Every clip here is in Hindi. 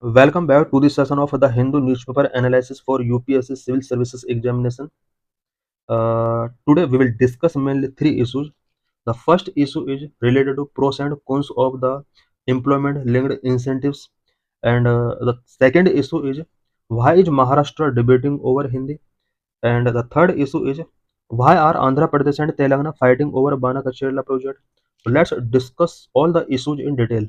Welcome back to the session of the Hindu newspaper analysis for UPSC Civil Services Examination. Today we will discuss mainly three issues. The first issue is related to pros and cons of the employment linked incentives, and the second issue is why is Maharashtra debating over Hindi, and the third issue is why are Andhra Pradesh and Telangana fighting over Bana Kachela project. So let's discuss all the issues in detail.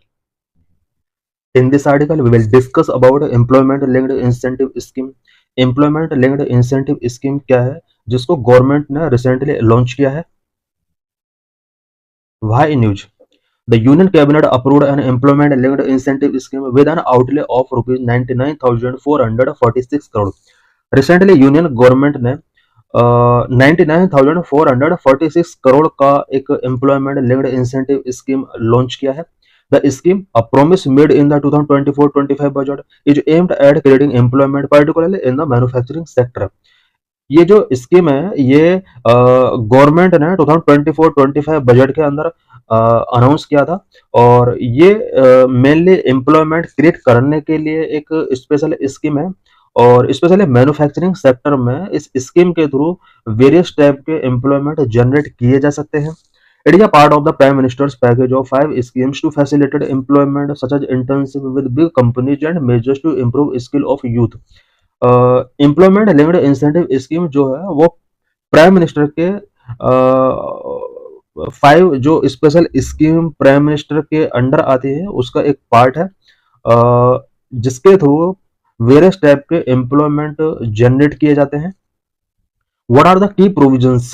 In this article, we will discuss about employment linked incentive scheme. Employment linked incentive scheme क्या है जिसको गवर्नमेंट ने रिसेंटली लॉन्च किया है. Why news. The Union Cabinet approved an employment-linked incentive scheme with an outlay of rupees 99,446 crore. Recently, union government ने 99,446 करोड़ का एक employment linked incentive scheme launch किया है. The scheme, a promise made in the 2024-25 budget, is aimed at creating employment, particularly in the manufacturing sector. ये जो स्कीम है ये गवर्नमेंट ने 2024-25 बजट के अंदर अनाउंस किया था और ये मेनली एम्प्लॉयमेंट क्रिएट करने के लिए एक स्पेशल स्कीम है और स्पेशली मैन्युफैक्चरिंग सेक्टर में इस स्कीम के थ्रू वेरियस टाइप के एम्प्लॉयमेंट जनरेट किए जा सकते हैं. It is a part of the Prime Minister's package of 5 schemes to facilitate employment, such as internship with big companies and measures to improve skill of youth. Employment linked incentive scheme जो है वो प्राइम मिनिस्टर के 5 जो स्पेशल स्कीम प्राइम मिनिस्टर के अंडर आती है उसका एक पार्ट है जिसके थ्रू वेरियस टाइप के एम्प्लॉयमेंट जनरेट किए जाते हैं. What are the key provisions?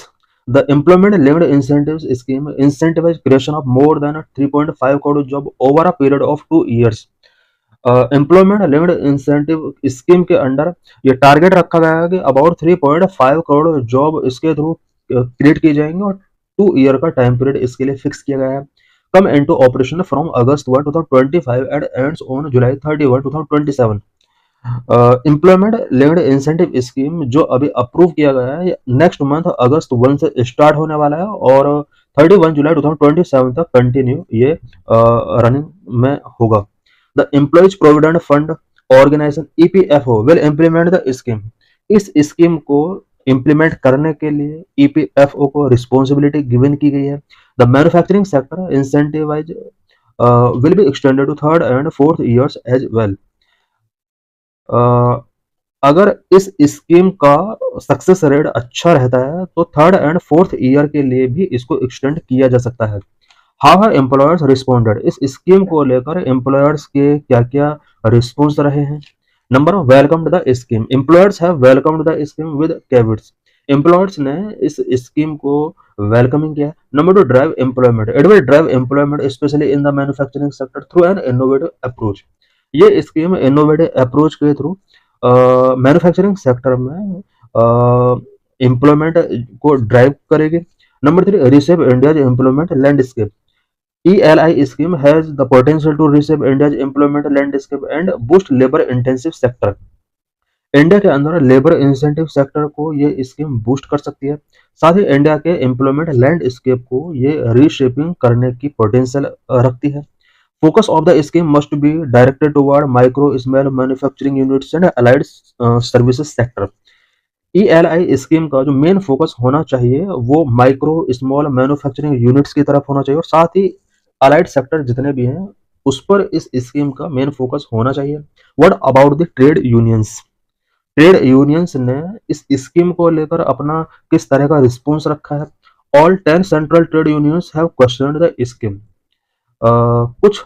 The employment linked incentives scheme incentivizes creation of more than 3.5 crore job over a period of 2 years. Employment linked incentive scheme के अंडर ये टारगेट रखा गया है कि अबाउट 3.5 करोड़ जॉब इसके थ्रू क्रिएट की जाएंगे और 2 ईयर का टाइम पीरियड इसके लिए फिक्स किया गया है. Come into operation from August 1, 2025 and ends on July 31, 2027. Employment linked incentive scheme जो अभी अप्रूव किया गया है नेक्स्ट मंथ अगस्त 1 से स्टार्ट होने वाला है और 31 जुलाई 2027 तक कंटिन्यू ये रनिंग में होगा. The Employees Provident Fund Organization EPFO will implement the scheme. इस स्कीम को इम्प्लीमेंट करने के लिए EPFO को रिस्पॉन्सिबिलिटी गिवन की गई है. The manufacturing sector incentivise will be extended to third and fourth years as well. अगर इस स्कीम का सक्सेस रेट अच्छा रहता है तो थर्ड एंड फोर्थ ईयर के लिए भी इसको एक्सटेंड किया जा सकता है. How have employers responded. इस स्कीम को लेकर एम्प्लॉयर्स के क्या क्या रिस्पॉन्स रहे हैं. Number one, welcomed the scheme. Employers have welcomed the scheme with caveats. Employers ने इस स्कीम को वेलकमिंग किया. Number two, drive employment. It will drive employment specially in the manufacturing sector through an innovative approach. ये स्कीम इनोवेटिव अप्रोच के थ्रू मैन्युफैक्चरिंग सेक्टर में एम्प्लॉयमेंट को ड्राइव करेगी. Number three, रिसेव India's employment landscape. ELI scheme has the potential to reshape India's employment landscape and boost labor intensive sector. India के अंदर लेबर इंसेंटिव सेक्टर को ये स्कीम बूस्ट कर सकती है. साथ ही इंडिया के एम्प्लॉयमेंट लैंडस्केप को ये रीशेपिंग करने की पोटेंशियल रखती है. Focus of the scheme must be directed toward micro small manufacturing units and allied services sector. ELI scheme का जो मेन फोकस होना चाहिए वो माइक्रो स्मॉल मैन्युफैक्चरिंग यूनिट्स की तरफ होना चाहिए और साथ ही अलाइड सेक्टर जितने भी हैं उस पर इस स्कीम का मेन फोकस होना चाहिए. What about the trade unions. Trade unions ने इस स्कीम को लेकर अपना किस तरह का रिस्पॉन्स रखा है. All 10 central trade unions have questioned the scheme. कुछ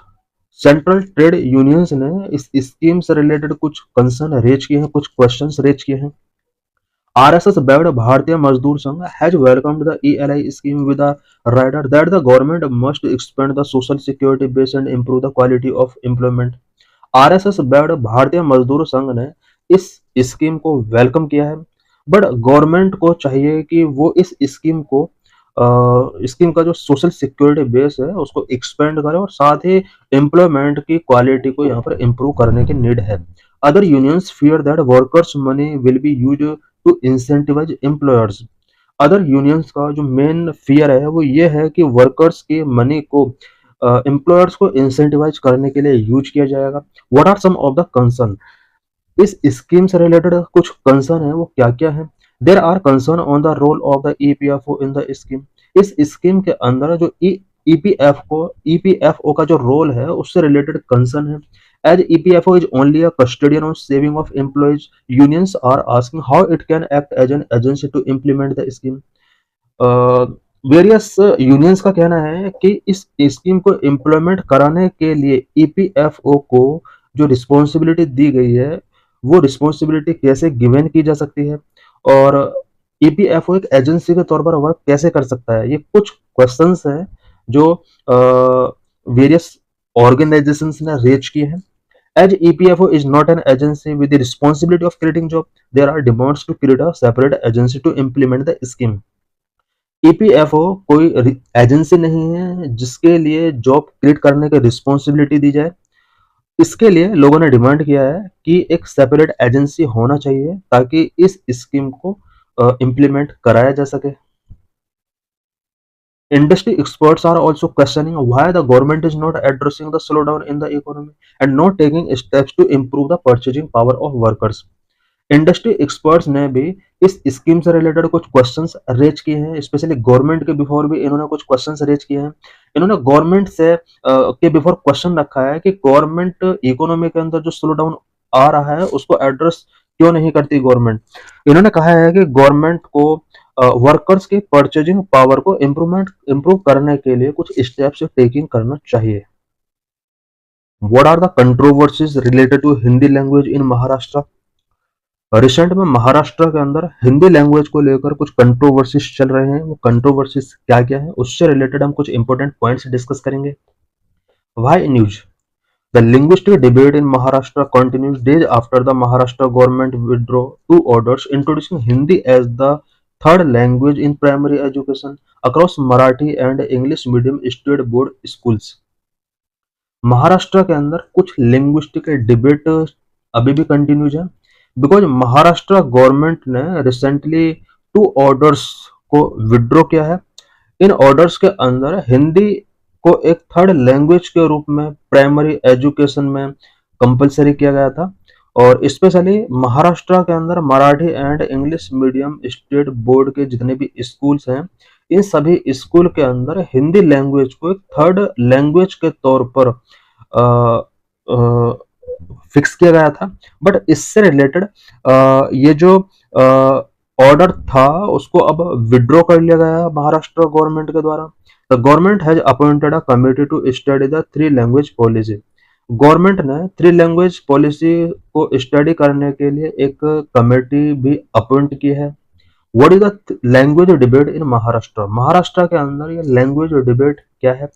सेंट्रल ट्रेड यूनियंस ने इस स्कीम से रिलेटेड कुछ कंसर्न रेज किए हैं, कुछ क्वेश्चंस रेज किए हैं. RSS backed Bharatiya Mazdoor Sangh has welcomed the ELI scheme with a rider that the government must expand the social security base and improve the quality of employment. RSS backed भारतीय मजदूर संघ ने इस स्कीम को वेलकम किया है बट गवर्नमेंट को चाहिए कि वो इस स्कीम को स्कीम का जो सोशल सिक्योरिटी बेस है उसको एक्सपेंड करे और साथ ही एम्प्लॉयमेंट की क्वालिटी को यहाँ पर इम्प्रूव करने की नीड है. Other unions fear that workers money will be used to incentivise employers. Other unions का जो मेन फियर है वो ये है कि वर्कर्स की मनी को एम्प्लॉयर्स को इंसेंटिवाइज करने के लिए यूज किया जाएगा। What are some of the concern, इस स्कीम से रिलेटेड कुछ कंसर्न है वो क्या क्या है। There are concern on the role of the EPFO in the scheme, इस स्कीम के अंदर जो ईपीएफओ का जो रोल है उससे रिलेटेड कंसर्न है। As EPFO is only a custodian of saving of employees, unions are asking how it can act as an agency to implement the scheme. Various unions का कहना है कि इस स्कीम को इम्प्लीमेंट कराने के लिए ईपीएफओ को जो रिस्पॉन्सिबिलिटी दी गई है वो रिस्पॉन्सिबिलिटी कैसे गिवन की जा सकती है, और ईपीएफओ एक एजेंसी के तौर पर वर्क कैसे कर सकता है। ये कुछ क्वेश्चंस हैं जो वेरियस ऑर्गेनाइजेशंस ने रेज किए हैं। As EPFO is not an agency with the responsibility of creating job, there are demands to create a separate agency to implement the scheme. EPFO कोई एजेंसी नहीं है जिसके लिए जॉब क्रिएट करने की रिस्पॉन्सिबिलिटी दी जाए। इसके लिए लोगों ने डिमांड किया है कि एक सेपरेट एजेंसी होना चाहिए ताकि इस स्कीम को इम्प्लीमेंट कराया जा सके। Industry experts are also questioning why the government is not addressing the slowdown in the economy and not taking steps to improve the purchasing power of workers. Industry experts ने भी इस स्कीम से रिलेटेड कुछ क्वेश्चंस रेज किए हैं, स्पेशली गवर्नमेंट के बिफोर भी इन्होंने कुछ क्वेश्चंस रेज किए हैं। इन्होंने गवर्नमेंट से के बिफोर क्वेश्चन रखा है कि गवर्नमेंट इकोनॉमी के अंदर जो स्लो डाउन आ रहा है उसको एड्रेस क्यों नहीं करती गवर्नमेंट। इन्होंने कहा है कि गवर्नमेंट को वर्कर्स के परचेजिंग पावर को इम्प्रूव करने के लिए कुछ स्टेप्स टेकिंग करना चाहिए। What are the controversies related to Hindi language in Maharashtra. Recent में महाराष्ट्र के अंदर हिंदी लैंग्वेज को लेकर कुछ कंट्रोवर्सीज चल रहे हैं, वो कंट्रोवर्सीज क्या क्या है उससे रिलेटेड हम कुछ इंपॉर्टेंट पॉइंट्स डिस्कस करेंगे। Why news, the linguistic debate in Maharashtra continues days after the Maharashtra government withdraw two orders introducing Hindi as the third language in primary education across Marathi and English medium state board schools. Maharashtra के अंदर कुछ लिंग्विस्टिक डिबेट अभी भी कंटिन्यूज है, बिकॉज महाराष्ट्र गवर्नमेंट ने रिसेंटली 2 ऑर्डर्स को विड्रॉ किया है। इन ऑर्डर्स के अंदर हिंदी को एक थर्ड लैंग्वेज के रूप में प्राइमरी एजुकेशन में कंपलसरी किया गया था, और स्पेशली महाराष्ट्र के अंदर Marathi and English medium state board के जितने भी स्कूल्स हैं इन सभी स्कूल के अंदर हिंदी लैंग्वेज को एक थर्ड लैंग्वेज के तौर पर फिक्स किया गया था। बट इससे रिलेटेड ये जो ऑर्डर था उसको अब विड्रॉ कर लिया गया महाराष्ट्र गवर्नमेंट के द्वारा। The government has appointed a committee to study the 3 language policy. Government ने 3 लैंग्वेज पॉलिसी को स्टडी करने के लिए एक कमेटी भी अपॉइंट की है। What is the language debate in Maharashtra, Maharashtra के अंदर ये लैंग्वेज डिबेट क्या है।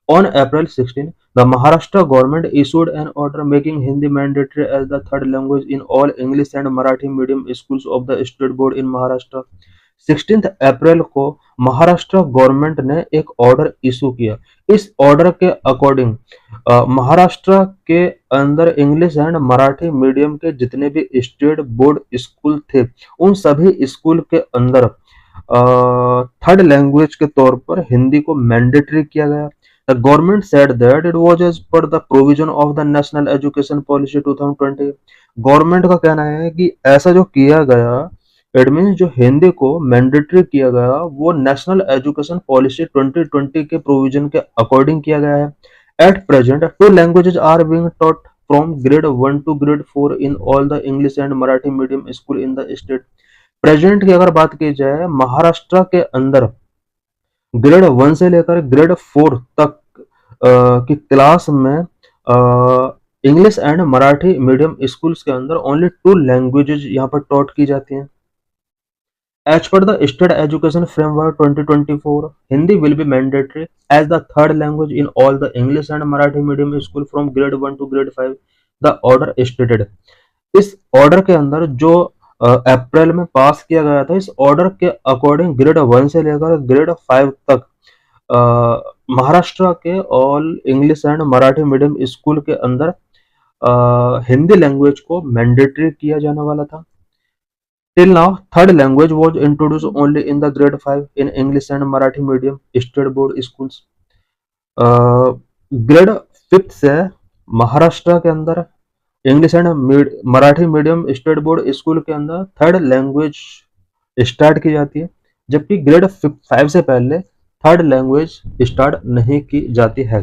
On April 16, the Maharashtra government issued an order making Hindi mandatory as the third language in all English and Marathi medium schools of the state board in Maharashtra. 16 अप्रैल को महाराष्ट्र गवर्नमेंट ने एक ऑर्डर इशू किया। इस ऑर्डर के अकॉर्डिंग महाराष्ट्र के अंदर इंग्लिश एंड मराठी मीडियम के जितने भी स्टेट बोर्ड स्कूल थे उन सभी स्कूल के अंदर थर्ड लैंग्वेज के तौर पर हिंदी को मैंडेटरी किया गया। The government said that it was as per the provision of the National Education Policy 2020. Government का कहना है कि ऐसा जो किया गया इट मीन्स जो हिंदी को मैंडेटरी किया गया वो नेशनल एजुकेशन पॉलिसी 2020 के प्रोविजन के अकॉर्डिंग किया गया है। At present 2 languages are being taught from grade 1 to grade 4 in all the English and Marathi medium school in the state. Present की अगर बात की जाए महाराष्ट्र के अंदर ग्रेड 1 से लेकर ग्रेड 4 तक की क्लास में English and Marathi medium schools के अंदर ओनली 2 लैंग्वेजेस यहाँ पर टॉट की जाती हैं। As per the state education framework 2024 Hindi will be mandatory as the third language in all the English and Marathi medium school from grade 1 to grade 5, the order stated. इस ऑर्डर के अंदर जो अप्रैल में पास किया गया था इस ऑर्डर के अकॉर्डिंग ग्रेड 1 से लेकर ग्रेड 5 तक महाराष्ट्र के all English and Marathi medium school के अंदर हिंदी लैंग्वेज को मैंडेटरी किया जाने वाला था। Till now third language was introduce only in the grade 5 in English and Marathi medium state board schools. Grade 5th से महाराष्ट्र के अंदर English and Marathi medium state board school के अंदर थर्ड लैंग्वेज स्टार्ट की जाती है, जबकि ग्रेड 5 से पहले थर्ड लैंग्वेज स्टार्ट नहीं की जाती है।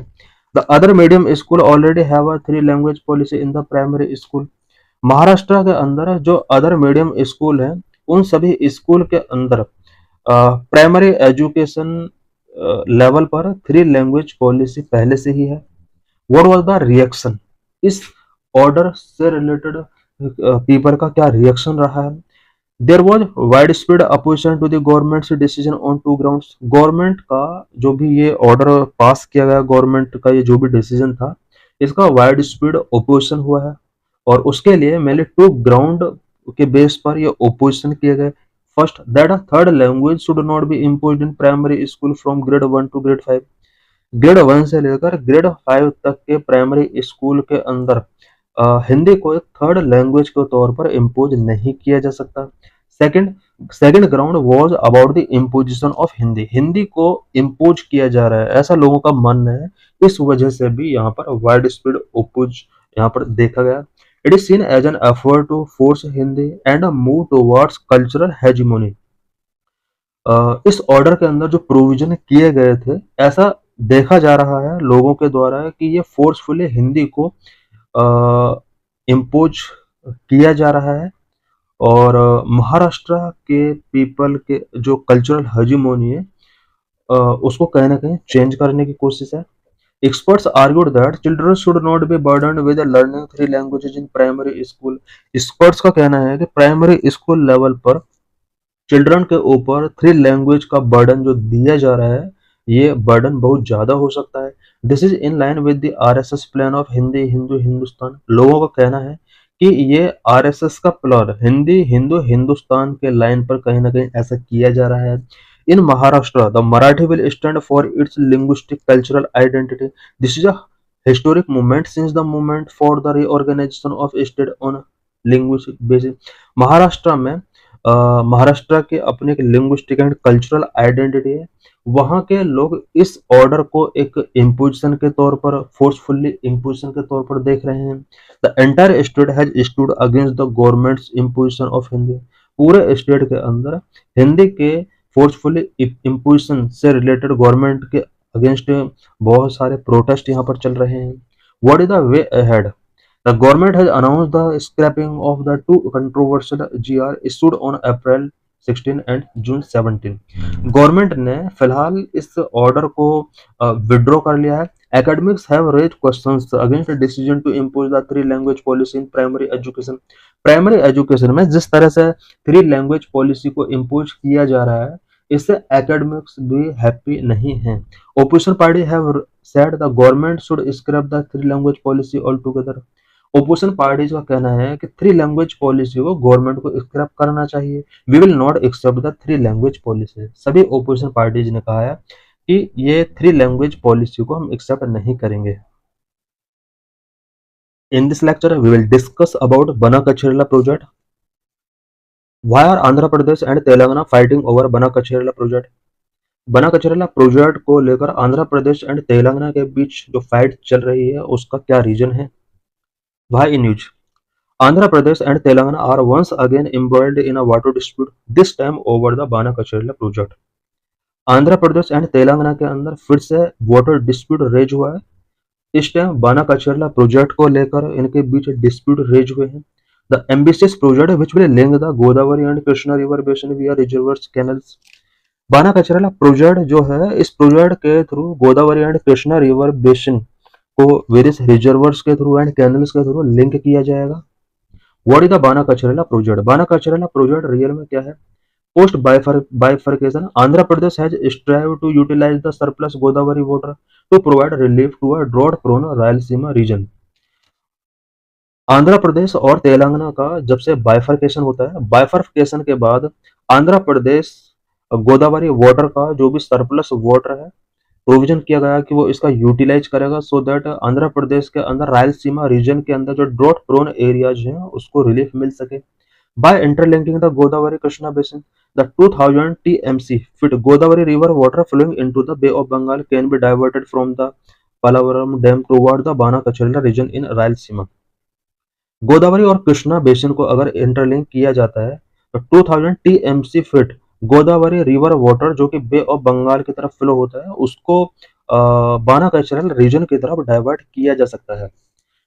The other medium school already have a 3 language policy in the primary school. Maharashtra के अंदर जो अदर मीडियम स्कूल हैं, उन सभी स्कूल के अंदर प्राइमरी एजुकेशन लेवल पर 3 लैंग्वेज पॉलिसी पहले से ही है। What was the reaction? इस ऑर्डर से रिलेटेड पीपल का क्या रिएक्शन रहा है? There was widespread opposition to the government's decision on 2 grounds. Government का जो भी ये ऑर्डर पास किया गया, गवर्नमेंट का ये जो भी डिसीजन था, इसका वाइड स्प्रेड अपोजिशन हुआ है, और उसके लिए मेनली 2 ग्राउंड के बेस पर ये अपोजिशन किए गए। First, that a third language should not be imposed in primary school from grade 1 to grade 5। Grade 1 से लेकर ग्रेड 5 तक के प्राइमरी स्कूल के अंदर हिंदी को एक थर्ड लैंग्वेज के तौर पर इम्पोज नहीं किया जा सकता। Second second ground was about the imposition of Hindi. Hindi को इम्पोज किया जा रहा है, ऐसा लोगों का मानना है। इस वजह से भी यहाँ पर वाइड स्प्रेड ओपोज यहाँ पर देखा गया। It is seen as an effort to force Hindi and a move towards cultural hegemony. इस ऑर्डर के अंदर जो प्रोविजन किए गए थे, ऐसा देखा जा रहा है लोगों के द्वारा कि ये फोर्सफुली हिंदी को इम्पोज किया जा रहा है, और महाराष्ट्र के पीपल के जो कल्चरल हेजिमोनी है, उसको कहीं ना कहीं चेंज करने की कोशिश है। Experts argued that children should not be burdened with learning 3 languages in primary school. Experts का कहना है कि प्राइमरी स्कूल लेवल पर चिल्ड्रन के ऊपर 3 लैंग्वेज का बर्डन जो दिया जा रहा है, ये बर्डन बहुत ज्यादा हो सकता है। This is in line with the RSS plan of Hindi Hindu Hindustan. लोगों का कहना है कि ये आरएसएस का प्लान हिंदी हिंदू हिंदुस्तान के लाइन पर कहीं ना कहीं ऐसा किया जा रहा है। In Maharashtra the Marathi will stand for its linguistic cultural identity. This is a historic movement since the movement for the reorganisation of state on linguistic basis. Maharashtra में महाराष्ट्र के अपने एक लिंग्विस्टिक एंड कल्चरल आइडेंटिटी है। वहाँ के लोग इस ऑर्डर को एक इम्पोजिशन के तौर पर, फोर्सफुली इम्पोजिशन के तौर पर देख रहे हैं। The entire state has stood against the governments imposition of Hindi. पूरे स्टेट के अंदर हिंदी के फोर्सफुली इम्पोजिशन से रिलेटेड गवर्नमेंट के अगेंस्ट बहुत सारे प्रोटेस्ट यहाँ पर चल रहे हैं। What is the way ahead? The government has announced the scrapping of the 2 controversial GR issued on April 16 and June 17। Government ने फिलहाल इस ऑर्डर को विड्रॉ कर लिया है। Academics have raised questions against the decision to impose the 3 language policy in primary education। Primary education में जिस तरह से 3 लैंग्वेज पॉलिसी को इम्पोज किया जा रहा है, इससे एकेडमिक्स भी हैप्पी नहीं है। Opposition party have said the government should scrap the 3 language policy altogether। Opposition parties का कहना है कि 3 लैंग्वेज पॉलिसी को गवर्नमेंट को स्क्रैप करना चाहिए। We will not accept the 3 language policy. सभी ओपोजिशन पार्टीज ने कहा है कि ये 3 लैंग्वेज पॉलिसी को हम एक्सेप्ट नहीं करेंगे। In this lecture we will discuss about Banakacherla project. Why are Andhra Pradesh and Telangana fighting over Banakacherla project? Banakacherla project को लेकर आंध्र प्रदेश एंड तेलंगाना के बीच जो फाइट चल रही है, उसका क्या रीजन है? Why in news? Andhra Pradesh and Telangana are once again embroiled in a water dispute, this time over the Bana-Kacharla project। Andhra Pradesh and Telangana के अंदर फिर से वाटर डिस्प्यूट रेज हुआ है। इस टाइम बाना-कचरेला प्रोजेक्ट को लेकर इनके बीच डिस्प्यूट रेज हुए हैं। The ambitious project which will link the Godavari and Krishna river basin via reservoirs canals. Banakacherla project जो है, इस प्रोजेक्ट के through Godavari and Krishna river basin को वेरियस रिजर्वर्स के थ्रू एंड कैनल्स के थ्रू लिंक किया जाएगा। What is the Banakacherla project? Banakacherla project real में क्या है? Post bifurcation Andhra Pradesh has strive to utilise the surplus Godavari water to provide relief to a drought prone Rayalaseema region. Andhra Pradesh और तेलंगाना का जब से बाइफर्केशन होता है, बाइफर्केशन के बाद आंध्र प्रदेश गोदावरी वाटर का जो भी सरप्लस वाटर है, प्रोविजन किया गया कि वो इसका यूटिलाइज करेगा, सो दैट आंध्र प्रदेश के अंदर रायलसीमा रीजन के अंदर जो ड्रॉट प्रोन एरियाज हैं उसको रिलीफ मिल सके। By interlinking the Godavari Krishna basin, the 2000 TMC feet Godavari river water flowing into the bay of Bengal can be diverted from the Palavaram Dam toward the Bana-Kachela region in Rayalaseema. Godavari और कृष्णा बेसिन को अगर इंटरलिंक किया जाता है तो 2000 TMC fit Godavari river water जो कि बे ऑफ बंगाल की तरफ फ्लो होता है उसको बाना कल्चरल रीजन की तरफ डाइवर्ट किया जा सकता है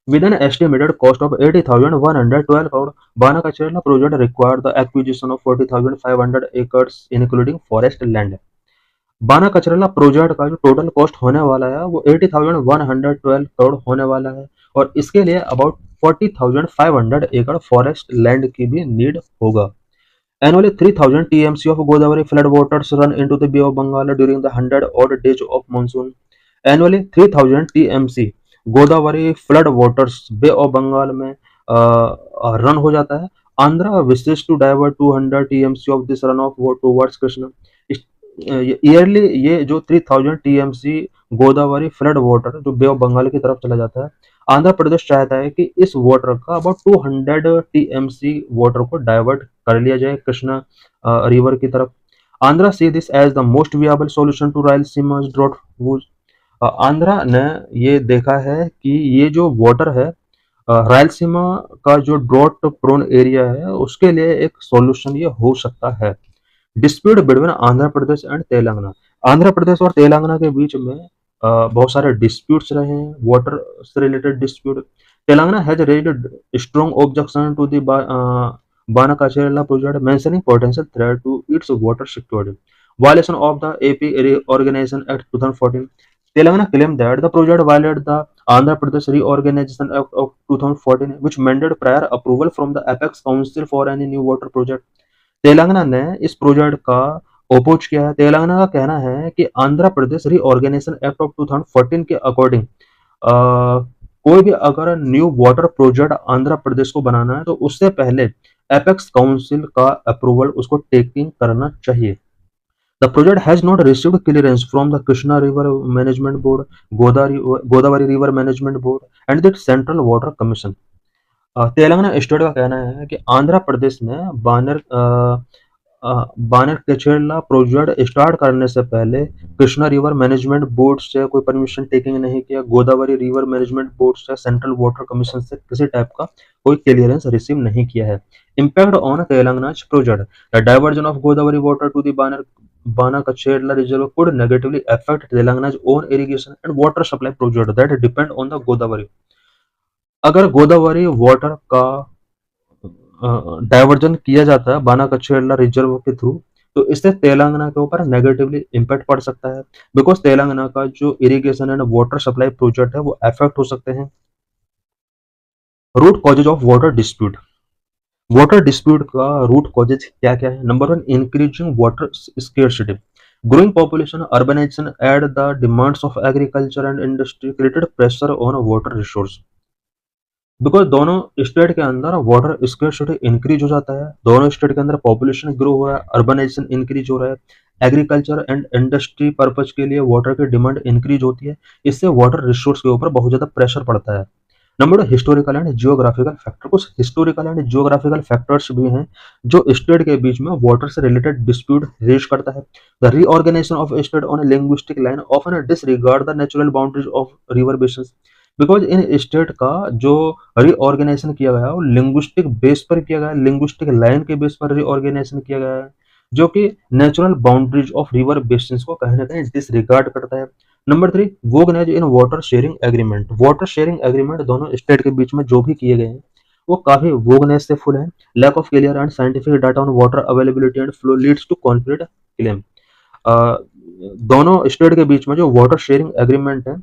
with an estimated cost of 80,112 crore. Banakachela project required the acquisition of 40,500 acres including forest land. बाना कचरेला प्रोजेक्ट का जो टोटल कॉस्ट होने वाला है वो 80,112 करोड़ होने वाला है और इसके लिए अबाउट 40,500 एकड़ फॉरेस्ट लैंड की भी नीड होगा. Annually, 3,000 TMC of Godavari flood waters run into the Bay of Bengal during the 100 odd days of monsoon. Annually, 3,000 TMC Godavari flood waters bay of Bengal में रन हो जाता है. Andhra wishes to divert 200 TMC of this runoff towards Krishna. Yearly ये जो 3,000 टीएमसी गोदावरी फ्लड वाटर जो बे ऑफ बंगाल की तरफ चला जाता है. आंध्र प्रदेश चाहता है कि इस वाटर का अबाउट 200 टीएमसी वाटर को डाइवर्ट कर लिया जाए कृष्णा रिवर की तरफ. Andhra see this as the most viable solution to Rayalaseema drought. Andhra ने ये देखा है कि ये जो वाटर है रायलसीमा का जो ड्रॉट प्रोन एरिया है उसके लिए एक सॉल्यूशन ये हो सकता है. Dispute between Andhra Pradesh and Telangana. Andhra Pradesh और तेलंगाना के बीच में बहुत सारे डिस्प्यूट्स रहे हैं वाटर से related dispute. Telangana has raised strong objection to the Banakachela project mentioning potential threat to its water security. Violation of the AP Reorganization Act 2014. Telangana claimed that the project violated the Andhra Pradesh Reorganization Act of 2014, which mandated prior approval from the Apex Council for any new water project. Telangana ने इस प्रोजेक्ट का ओपोज किया है. तेलंगाना का कहना है कि Andhra Pradesh reorganisation act of 2014 के अकॉर्डिंग कोई भी अगर new water project Andhra Pradesh को बनाना है तो उससे पहले एपेक्स काउंसिल का अप्रूवल उसको टेकिंग करना चाहिए. The project has not received clearance from the Krishna River Management Board, Godavari River Management Board, and the Central Water Commission. Telangana state का कहना है कि आंध्र प्रदेश ने बानर कचेला प्रोजेक्ट स्टार्ट करने से पहले कृष्णा रिवर मैनेजमेंट बोर्ड से कोई परमिशन टेकिंग नहीं किया. गोदावरी रिवर मैनेजमेंट बोर्ड से सेंट्रल वाटर कमीशन से किसी टाइप का कोई क्लियरेंस रिसीव नहीं किया है. Impact on Telangana project. The diversion of Godavari water to the Banakachela reservoir could negatively affect Telangana's own irrigation and water supply project that depend on the Godavari. अगर गोदावरी वाटर का डाइवर्जन किया जाता है बानाकचेला रिजर्व के थ्रू तो इससे तेलंगाना के ऊपर नेगेटिवली इम्पैक्ट पड़ सकता है बिकॉज तेलंगाना का जो irrigation and water supply project है वो अफेक्ट हो सकते हैं. Root causes of water dispute का रूट कॉजेज क्या क्या है. Number 1, increasing water scarcity. Growing population, urbanisation add the demands of agriculture and industry created pressure on water resource. Because दोनों स्टेट के अंदर वाटर स्केर्सिटी इंक्रीज हो जाता है. दोनों स्टेट के अंदर पॉपुलेशन ग्रो हो रहा है, अर्बनाइजेशन इंक्रीज हो रहा है, एग्रीकल्चर एंड इंडस्ट्री पर्पज के लिए वाटर की डिमांड इंक्रीज होती है. इससे वाटर रिसोर्स के ऊपर बहुत ज्यादा प्रेशर पड़ता है. Number 2, historical and geographical factor. कुछ हिस्टोरिकल एंड जियोग्राफिकल फैक्टर्स भी हैं जो स्टेट के बीच में वाटर से रिलेटेड डिस्प्यूट रेज करता है. The reorganisation of state on a linguistic line often disregard the natural boundaries of river basins. Because in state का जो रीऑर्गेनाइजेशन किया गया है वो लिंग्विस्टिक बेस पर किया गया है, लिंग्विस्टिक लाइन के बेस पर रीऑर्गेनाइजेशन किया गया है जो कि natural boundaries of river basins को कहीं ना कहीं डिसरिगार्ड करता है. Number 3, vagueness in water sharing agreement. Water sharing agreement दोनों स्टेट के बीच में जो भी किए गए हैं वो काफी वोगनेज से फुल है. Lack of clear and scientific data on water availability and flow leads to conflict claim. दोनों स्टेट के बीच में जो वाटर शेयरिंग एग्रीमेंट है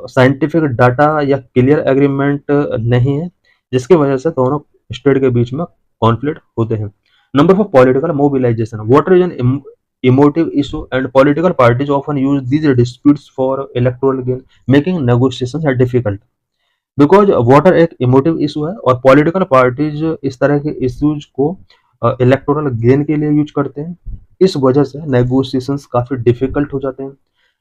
साइंटिफिक डाटा या क्लियर एग्रीमेंट नहीं है जिसकी वजह से दोनों स्टेट के बीच में कॉन्फ्लिक्ट होते हैं. Number 4, political mobilisation. Water is an emotive issue and political parties often use these disputes for electoral gain, making negotiations difficult. Because water एक इमोटिव इशू है और पॉलिटिकल पार्टीज इस तरह के इश्यूज को इलेक्टोरल गेन के लिए यूज करते हैं. इस वजह से नेगोशिएशंस काफी डिफिकल्ट हो जाते हैं.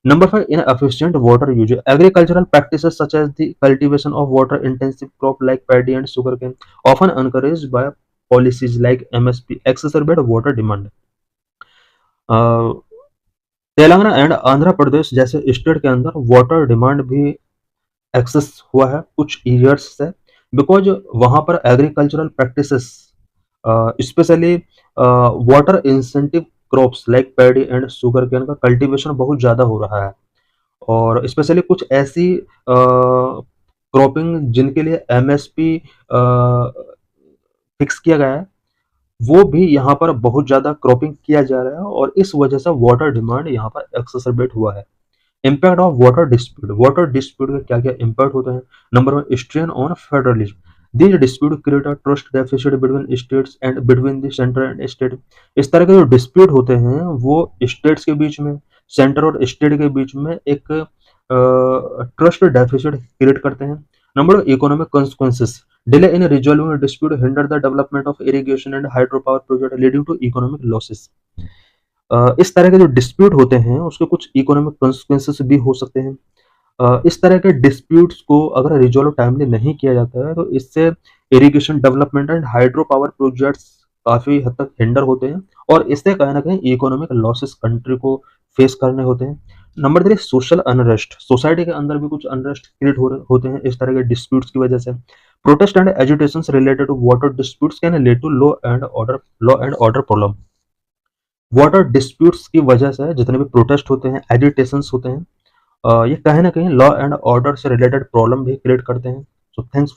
Number 5, inefficient water use. Agricultural practices such as the cultivation of water intensive crop like paddy and sugar cane often encouraged by policies like MSP exacerbate water demand. Telangana and Andhra Pradesh जैसे स्टेट के अंदर वाटर डिमांड भी एक्सेस हुआ है कुछ ईयर्स से, बिकॉज वहाँ पर agricultural practices specially water intensive crops like paddy and sugar cane का कल्टीवेशन बहुत ज़्यादा हो रहा है, और स्पेशली कुछ ऐसी क्रॉपिंग जिनके लिए एमएसपी फिक्स किया गया है, वो भी यहाँ पर बहुत ज़्यादा क्रॉपिंग किया जा रहा है, और इस वजह से वाटर डिमांड यहाँ पर एक्सेसरबेट हुआ है। इम्पैक्ट ऑफ वाटर डिस्प्यूट के क्या क्या इम्पैक्ट होते हैं। Number one, strain on federalism. This dispute create a trust deficit between states and between the centre and state. इस तरह के जो डिस्प्यूट होते हैं वो स्टेट्स के बीच में, सेंटर और स्टेट के बीच में एक ट्रस्ट डेफिसिट क्रिएट करते हैं। Number two, economic consequences. Delay in resolving dispute hinder the development of irrigation and hydro power project leading to economic losses. इस तरह के जो डिस्प्यूट होते हैं उसके कुछ इकोनॉमिक कॉन्सिक्वेंसेस भी हो सकते हैं। इस तरह के डिस्प्यूट्स को अगर रिजॉल्व टाइमली नहीं किया जाता है तो इससे irrigation development and hydro power projects काफी हद तक हिंडर होते हैं, और इससे कहीं ना कहीं इकोनॉमिक लॉसेस कंट्री को फेस करने होते हैं। Number three, social unrest. Society के अंदर भी कुछ अनरेस्ट क्रिएट होते हैं इस तरह के डिस्प्यूट्स की वजह से। Protest and agitation related to water disputes can lead to law and order problem. Water disputes की वजह से जितने भी प्रोटेस्ट होते हैं, एजिटेशंस होते हैं, ये कहीं ना कहीं लॉ एंड ऑर्डर से रिलेटेड प्रॉब्लम भी क्रिएट करते हैं। So thanks.